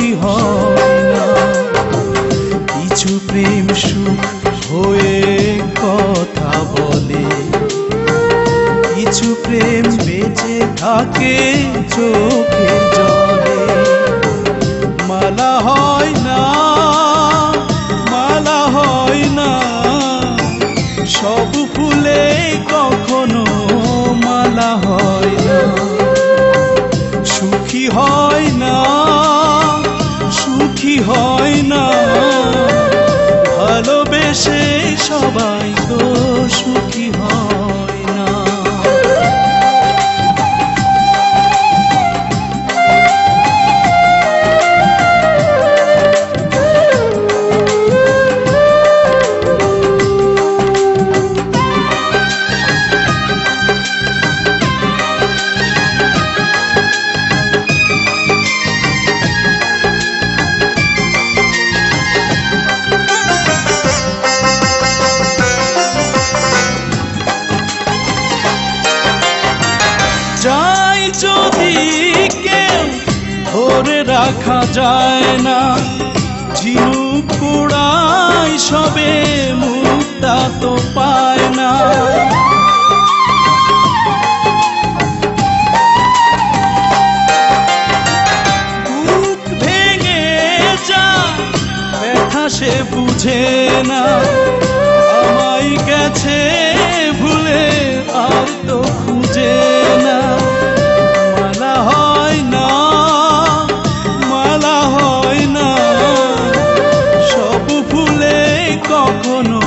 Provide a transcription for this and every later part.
সুখী হয় না। কিছু প্রেম সুখ হয়ে কথা বলে, কিছু প্রেম বেঁচে থাকে চোখের জলে। মালা হয় না, মালা হয় না, সব ফুলে কখনো মালা হয় না। সুখী হয় না, সুখী হয় না, ভালোবেসে সবাই তো সুখী হয় না। যাই যদি কেউ ধরে রাখা যায় না, ঝিনুক কুড়াই সবে মুক্তা তো পায় না। বুক ভেঙে যা ব্যথা সে বুঝে না, আমায় গেছে ভুলে আর তো খুঁজে না। মালা হয় না, মালা হয় না, সব ফুলে কখনো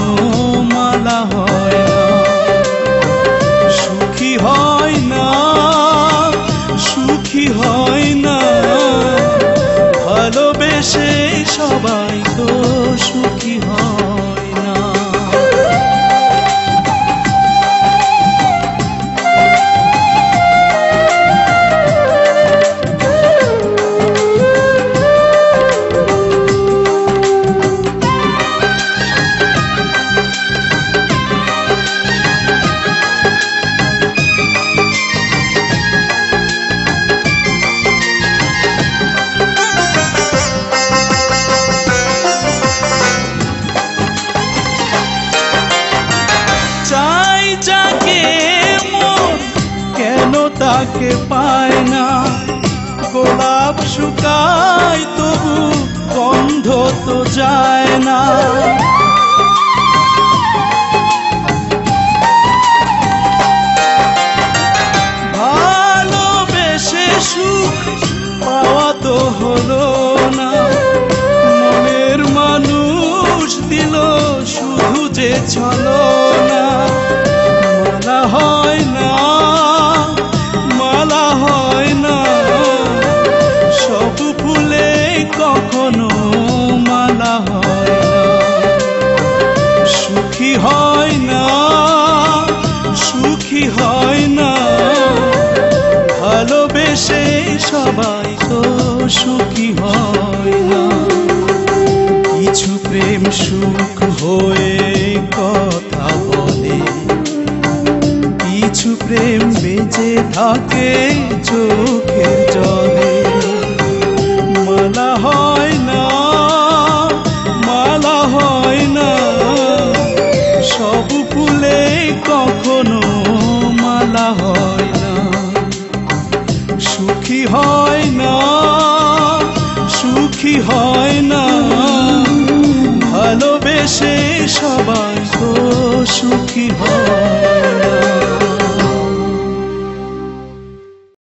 মালা হয় না। সুখী হয় না, সুখী হয় না, ভালোবেসে সবাই তো সুখী হয় না। চাই যাকে মন কেন তাকে পায় না, গোলাপ শুকায় তবু গন্ধ তো যায় না। ভালোবেসে সুখ পাওয়া তো হলো না, মনের মানুষ দিল শুধু যে ছলনা। মালা হয় না, মালা হয় না, সব ফুলে কখনো মালা হয় না। সুখী হয় না, সুখী হয় না, ভালোবেসে সবাই তো সুখী হয় না। কিছু প্রেম সুখ হয়ে কথা বলে, কিছু প্রেম বেঁচে থাকে চোখের জলে।